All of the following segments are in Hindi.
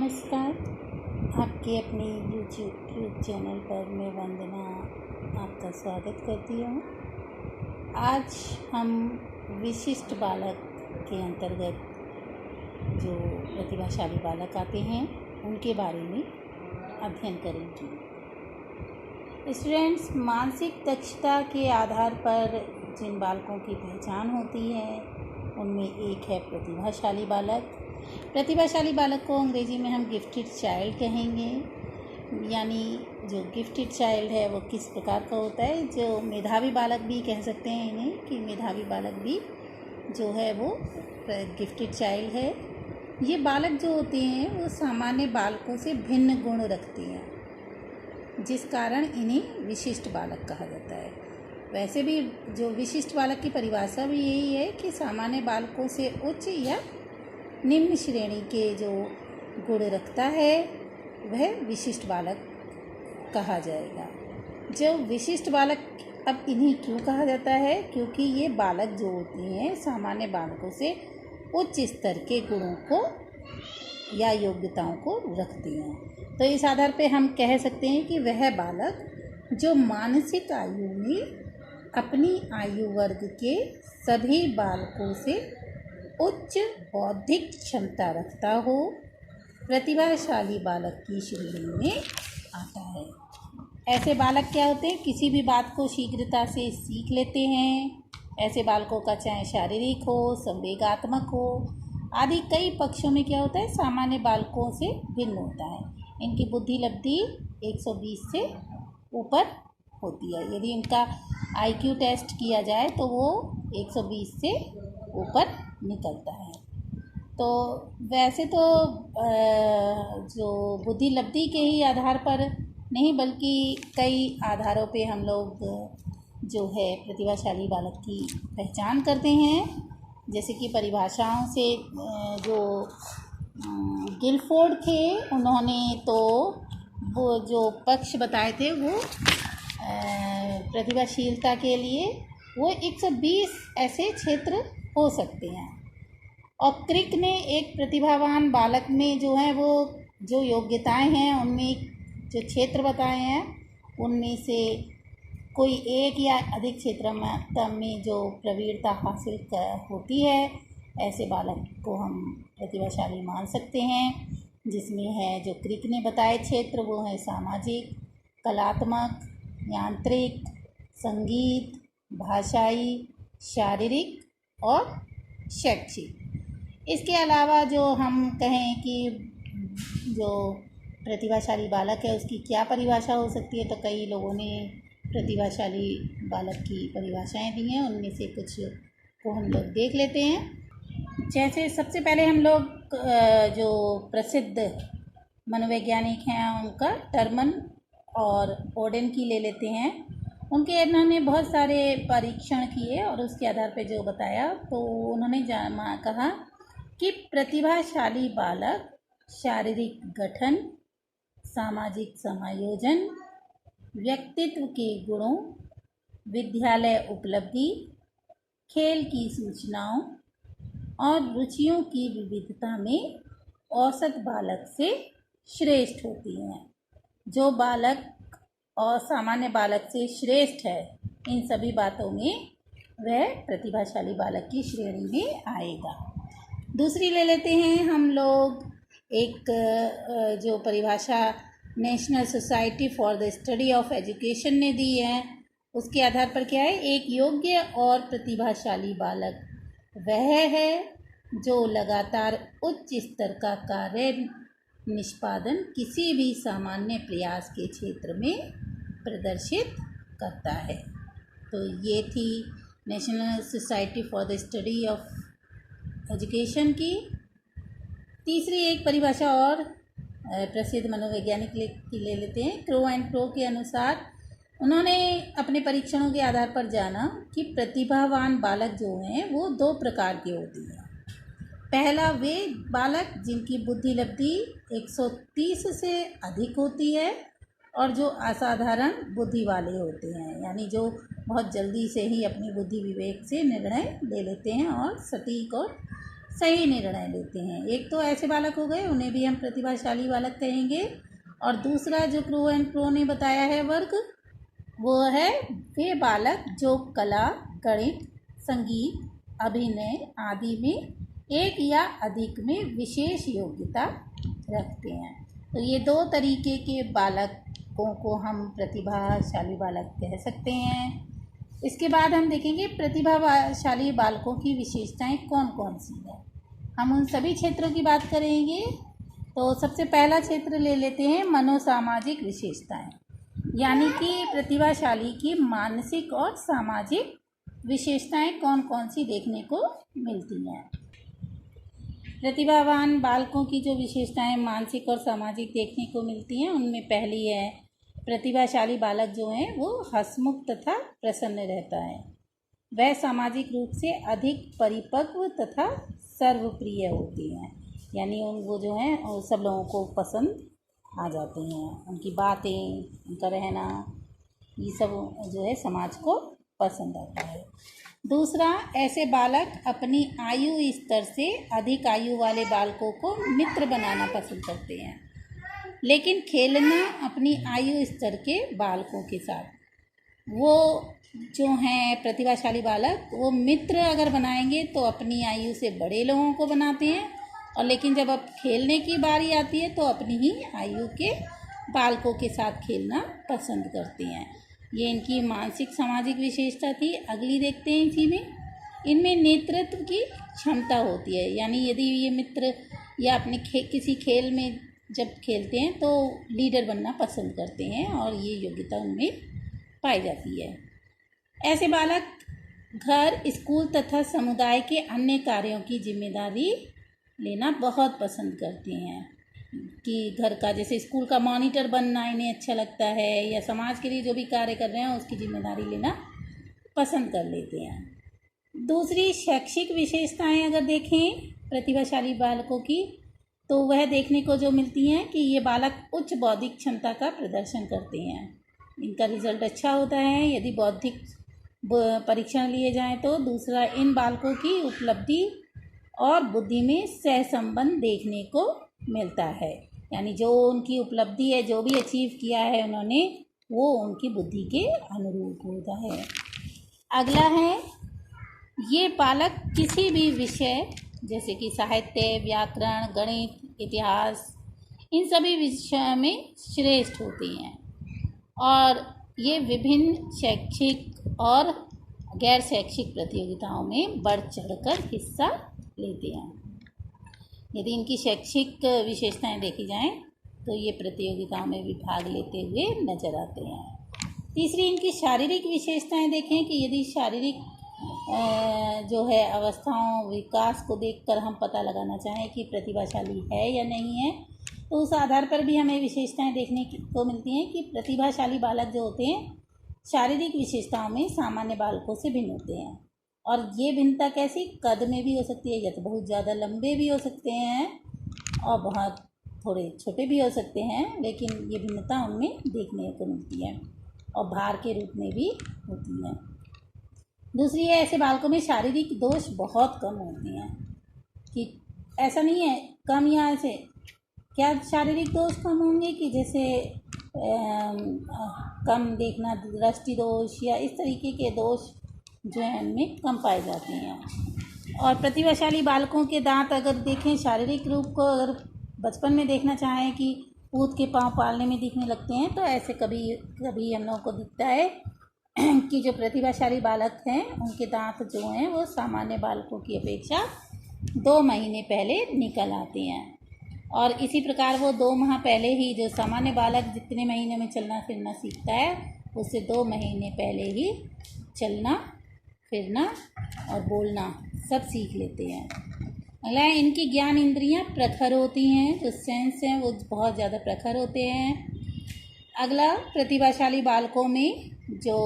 नमस्कार। आपके अपने यूट्यूब चैनल पर मैं वंदना आपका स्वागत करती हूँ। आज हम विशिष्ट बालक के अंतर्गत जो प्रतिभाशाली बालक आते हैं उनके बारे में अध्ययन करेंगे। स्टूडेंट्स, मानसिक दक्षता के आधार पर जिन बालकों की पहचान होती है उनमें एक है प्रतिभाशाली बालक। प्रतिभाशाली बालक को अंग्रेजी में हम गिफ्टेड चाइल्ड कहेंगे। यानी जो गिफ्टेड चाइल्ड है वो किस प्रकार का होता है, जो मेधावी बालक भी कह सकते हैं इन्हें कि मेधावी बालक भी जो है वो गिफ्टेड चाइल्ड है। ये बालक जो होते हैं वो सामान्य बालकों से भिन्न गुण रखते हैं, जिस कारण इन्हें विशिष्ट बालक कहा जाता है। वैसे भी जो विशिष्ट बालक की परिभाषा भी यही है कि सामान्य बालकों से उच्च या निम्न श्रेणी के जो गुण रखता है वह विशिष्ट बालक कहा जाएगा। जो विशिष्ट बालक, अब इन्हें क्यों कहा जाता है? क्योंकि ये बालक जो होते हैं सामान्य बालकों से उच्च स्तर के गुणों को या योग्यताओं को रखते हैं। तो इस आधार पे हम कह सकते हैं कि वह बालक जो मानसिक आयु में अपनी आयु वर्ग के सभी बालकों से उच्च बौद्धिक क्षमता रखता हो, प्रतिभाशाली बालक की श्रेणी में आता है। ऐसे बालक क्या होते हैं? किसी भी बात को शीघ्रता से सीख लेते हैं। ऐसे बालकों का चाहे शारीरिक हो, संवेगात्मक हो आदि कई पक्षों में क्या होता है, सामान्य बालकों से भिन्न होता है। इनकी बुद्धि लब्धि 120 से ऊपर होती है। यदि इनका IQ टेस्ट किया जाए तो वो 120 से ऊपर निकलता है। तो वैसे तो जो बुद्धि लब्धि के ही आधार पर नहीं बल्कि कई आधारों पे हम लोग जो है प्रतिभाशाली बालक की पहचान करते हैं। जैसे कि परिभाषाओं से जो गिलफोर्ड थे उन्होंने तो वो जो पक्ष बताए थे वो प्रतिभाशीलता के लिए वो 120 ऐसे क्षेत्र हो सकते हैं। और क्रिक ने एक प्रतिभावान बालक में जो है वो जो योग्यताएं हैं उनमें जो क्षेत्र बताए हैं उनमें से कोई एक या अधिक क्षेत्र में जो प्रवीणता हासिल होती है, ऐसे बालक को हम प्रतिभाशाली मान सकते हैं। जिसमें है जो क्रिक ने बताए क्षेत्र वो है सामाजिक, कलात्मक, यांत्रिक, संगीत, भाषाई, शारीरिक और शैक्षिक। इसके अलावा जो हम कहें कि जो प्रतिभाशाली बालक है उसकी क्या परिभाषा हो सकती है, तो कई लोगों ने प्रतिभाशाली बालक की परिभाषाएं दी हैं। उनमें से कुछ को हम लोग देख लेते हैं। जैसे सबसे पहले हम लोग जो प्रसिद्ध मनोवैज्ञानिक हैं उनका टर्मन और ओडेन की ले लेते हैं। इन्होंने बहुत सारे परीक्षण किए और उसके आधार पर जो बताया तो उन्होंने कहा कि प्रतिभाशाली बालक शारीरिक गठन, सामाजिक समायोजन, व्यक्तित्व के गुणों, विद्यालय उपलब्धि, खेल की सूचनाओं और रुचियों की विविधता में औसत बालक से श्रेष्ठ होती हैं। जो बालक और सामान्य बालक से श्रेष्ठ है इन सभी बातों में वह प्रतिभाशाली बालक की श्रेणी में आएगा। दूसरी ले लेते हैं हम लोग एक जो परिभाषा national society for the study of education ने दी है। उसके आधार पर क्या है, एक योग्य और प्रतिभाशाली बालक वह है जो लगातार उच्च स्तर का कार्य निष्पादन किसी भी सामान्य प्रयास के क्षेत्र में प्रदर्शित करता है। तो ये थी national society for the study of education की। तीसरी एक परिभाषा और प्रसिद्ध मनोवैज्ञानिक की ले लेते हैं। क्रो एंड प्रो के अनुसार उन्होंने अपने परीक्षणों के आधार पर जाना कि प्रतिभावान बालक जो हैं वो दो प्रकार के होते हैं। पहला वे बालक जिनकी बुद्धि लब्धि 130 से अधिक होती है और जो असाधारण बुद्धि वाले होते हैं, यानी जो बहुत जल्दी से ही अपनी बुद्धि विवेक से निर्णय ले लेते हैं और सटीक और सही निर्णय लेते हैं। एक तो ऐसे बालक हो गए, उन्हें भी हम प्रतिभाशाली बालक कहेंगे। और दूसरा जो क्रू एंड प्रो ने बताया है वर्ग, वो है वे बालक जो कला, गणित, संगीत, अभिनय आदि में एक या अधिक में विशेष योग्यता रखते हैं। तो ये दो तरीके के बालकों को हम प्रतिभाशाली बालक कह सकते हैं। इसके बाद हम देखेंगे प्रतिभाशाली बालकों की विशेषताएं कौन कौन सी हैं। हम उन सभी क्षेत्रों की बात करेंगे। तो सबसे पहला क्षेत्र ले लेते हैं मनोसामाजिक विशेषताएं, यानी कि प्रतिभाशाली की मानसिक और सामाजिक विशेषताएं कौन कौन सी देखने को मिलती हैं। प्रतिभावान बालकों की जो विशेषताएं मानसिक और सामाजिक देखने को मिलती हैं, उनमें पहली है प्रतिभाशाली बालक जो हैं वो हंसमुख तथा प्रसन्न रहता है। वह सामाजिक रूप से अधिक परिपक्व तथा सर्वप्रिय होती हैं, यानी वो जो हैं सब लोगों को पसंद आ जाते हैं। उनकी बातें, उनका रहना, ये सब जो है समाज को पसंद आता है। दूसरा, ऐसे बालक अपनी आयु स्तर से अधिक आयु वाले बालकों को मित्र बनाना पसंद करते हैं, लेकिन खेलना अपनी आयु स्तर के बालकों के साथ। वो जो हैं प्रतिभाशाली बालक, वो मित्र अगर बनाएंगे तो अपनी आयु से बड़े लोगों को बनाते हैं, और लेकिन जब अब खेलने की बारी आती है तो अपनी ही आयु के बालकों के साथ खेलना पसंद करते हैं। ये इनकी मानसिक सामाजिक विशेषता थी। अगली देखते हैं इसी में, इनमें नेतृत्व की क्षमता होती है, यानी यदि ये मित्र या अपने किसी खेल में जब खेलते हैं तो लीडर बनना पसंद करते हैं, और ये योग्यता उनमें पाई जाती है। ऐसे बालक घर, स्कूल तथा समुदाय के अन्य कार्यों की जिम्मेदारी लेना बहुत पसंद करते हैं, कि घर का जैसे स्कूल का मॉनिटर बनना इन्हें अच्छा लगता है, या समाज के लिए जो भी कार्य कर रहे हैं उसकी जिम्मेदारी लेना पसंद कर लेते हैं। दूसरी शैक्षिक विशेषताएं अगर देखें प्रतिभाशाली बालकों की, तो वह देखने को जो मिलती हैं कि ये बालक उच्च बौद्धिक क्षमता का प्रदर्शन करते हैं। इनका रिजल्ट अच्छा होता है यदि बौद्धिक परीक्षण लिए जाएं तो। दूसरा, इन बालकों की उपलब्धि और बुद्धि में सहसंबंध देखने को मिलता है, यानी जो उनकी उपलब्धि है, जो भी अचीव किया है उन्होंने, वो उनकी बुद्धि के अनुरूप होता है। अगला है, ये बालक किसी भी विषय जैसे कि साहित्य, व्याकरण, गणित, इतिहास, इन सभी विषयों में श्रेष्ठ होते हैं, और ये विभिन्न शैक्षिक और गैर शैक्षिक प्रतियोगिताओं में बढ़ चढ़कर हिस्सा लेते हैं। यदि इनकी शैक्षिक विशेषताएं देखी जाएं तो ये प्रतियोगिताओं में भी भाग लेते हुए नजर आते हैं। तीसरी, इनकी शारीरिक विशेषताएं देखें कि यदि शारीरिक जो है अवस्थाओं, विकास को देखकर हम पता लगाना चाहें कि प्रतिभाशाली है या नहीं है, तो उस आधार पर भी हमें विशेषताएं देखने को मिलती हैं कि प्रतिभाशाली बालक जो होते हैं शारीरिक विशेषताओं में सामान्य बालकों से भिन्न होते हैं। और ये भिन्नता कैसी, कद में भी हो सकती है, या तो बहुत ज़्यादा लंबे भी हो सकते हैं और बहुत थोड़े छोटे भी हो सकते हैं, लेकिन ये भिन्नता उनमें देखने को मिलती है, और भार के रूप में भी होती है। दूसरी है, ऐसे बालकों में शारीरिक दोष बहुत कम होते हैं, कि ऐसा नहीं है कम, या ऐसे क्या शारीरिक दोष कम होंगे कि जैसे कम देखना, दृष्टि दोष या इस तरीके के दोष जो हैं उनमें कम पाए जाते हैं। और प्रतिभाशाली बालकों के दांत अगर देखें, शारीरिक रूप को अगर बचपन में देखना चाहें कि ऊँट के पाँव पालने में दिखने लगते हैं, तो ऐसे कभी कभी हम लोगों को दिखता है कि जो प्रतिभाशाली बालक हैं उनके दांत जो हैं वो सामान्य बालकों की अपेक्षा 2 महीने पहले निकल आते हैं। और इसी प्रकार वो 2 माह पहले ही, जो सामान्य बालक जितने महीने में चलना फिरना सीखता है, उससे 2 महीने पहले ही चलना फिरना और बोलना सब सीख लेते हैं। अगला है, इनकी ज्ञान इंद्रियां प्रखर होती हैं, जो सेंस हैं वो बहुत ज़्यादा प्रखर होते हैं। अगला, प्रतिभाशाली बालकों में जो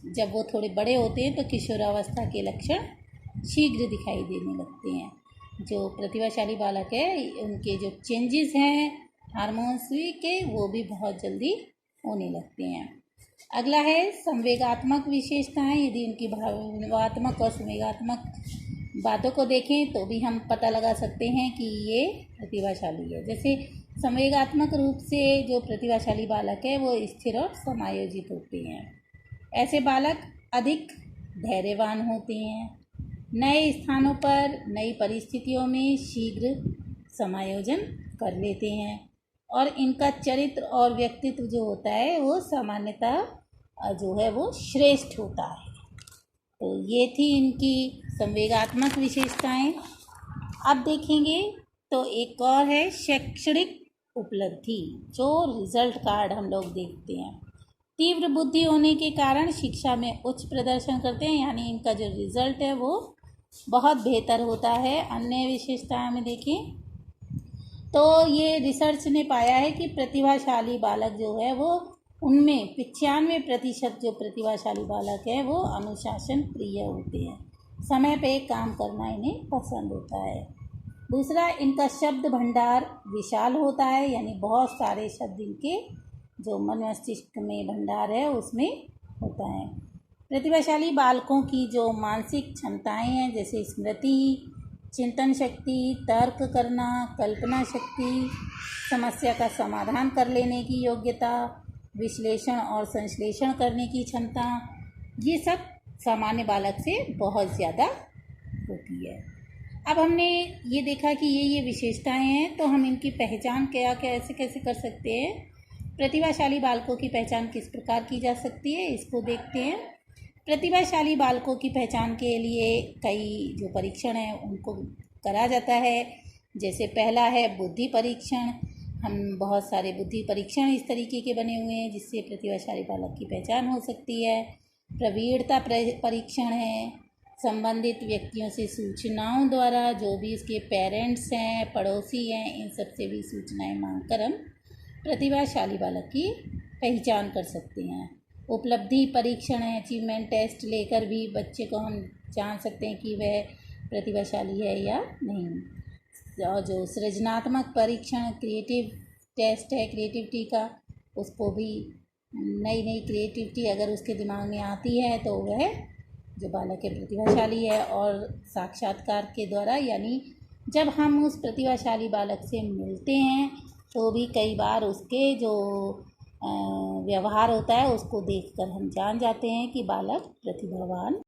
जब वो थोड़े बड़े होते हैं तो किशोरावस्था के लक्षण शीघ्र दिखाई देने लगते हैं। जो प्रतिभाशाली बालक है उनके जो चेंजेस हैं हार्मोन्स के, वो भी बहुत जल्दी होने लगते हैं। अगला है, संवेगात्मक विशेषताएं। यदि उनकी भावात्मक और संवेगात्मक बातों को देखें तो भी हम पता लगा सकते हैं कि ये प्रतिभाशाली है। जैसे संवेगात्मक रूप से जो प्रतिभाशाली बालक है वो स्थिर और समायोजित होते हैं। ऐसे बालक अधिक धैर्यवान होते हैं, नए स्थानों पर नई परिस्थितियों में शीघ्र समायोजन कर लेते हैं और इनका चरित्र और व्यक्तित्व जो होता है वो सामान्यतः जो है वो श्रेष्ठ होता है। तो ये थी इनकी संवेगात्मक विशेषताएं। अब देखेंगे तो एक और है शैक्षणिक उपलब्धि, जो रिजल्ट कार्ड हम लोग देखते हैं। तीव्र बुद्धि होने के कारण शिक्षा में उच्च प्रदर्शन करते हैं, यानी इनका जो रिजल्ट है वो बहुत बेहतर होता है। अन्य विशेषताएं में देखें तो ये रिसर्च ने पाया है कि प्रतिभाशाली बालक जो है वो उनमें 95% जो प्रतिभाशाली बालक है वो अनुशासन प्रिय होते हैं, समय पे काम करना इन्हें पसंद होता है। दूसरा, इनका शब्द भंडार विशाल होता है, यानी बहुत सारे शब्द इनके जो मन मस्तिष्क में भंडार है उसमें होता है। प्रतिभाशाली बालकों की जो मानसिक क्षमताएं हैं, जैसे स्मृति, चिंतन शक्ति, तर्क करना, कल्पना शक्ति, समस्या का समाधान कर लेने की योग्यता, विश्लेषण और संश्लेषण करने की क्षमता, ये सब सामान्य बालक से बहुत ज़्यादा होती है। अब हमने ये देखा कि ये विशेषताएं हैं, तो हम इनकी पहचान कैसे कर सकते हैं। प्रतिभाशाली बालकों की पहचान किस प्रकार की जा सकती है, इसको देखते हैं। प्रतिभाशाली बालकों की पहचान के लिए कई जो परीक्षण हैं उनको करा जाता है। जैसे पहला है बुद्धि परीक्षण। हम बहुत सारे बुद्धि परीक्षण इस तरीके के बने हुए हैं जिससे प्रतिभाशाली बालक की पहचान हो सकती है। प्रवीणता परीक्षण है, संबंधित व्यक्तियों से सूचनाओं द्वारा, जो भी इसके पेरेंट्स हैं, पड़ोसी हैं, इन सब से भी सूचनाएं मांगकर हम प्रतिभाशाली बालक की पहचान कर सकते हैं। उपलब्धि परीक्षण है, अचीवमेंट टेस्ट लेकर भी बच्चे को हम जान सकते हैं कि वह प्रतिभाशाली है या नहीं। और जो सृजनात्मक परीक्षण क्रिएटिव टेस्ट है क्रिएटिविटी का, उसको भी नई क्रिएटिविटी अगर उसके दिमाग में आती है तो वह जो बालक है प्रतिभाशाली है। और साक्षात्कार के द्वारा, यानी जब हम उस प्रतिभाशाली बालक से मिलते हैं तो भी कई बार उसके जो व्यवहार होता है उसको देखकर हम जान जाते हैं कि बालक प्रतिभावान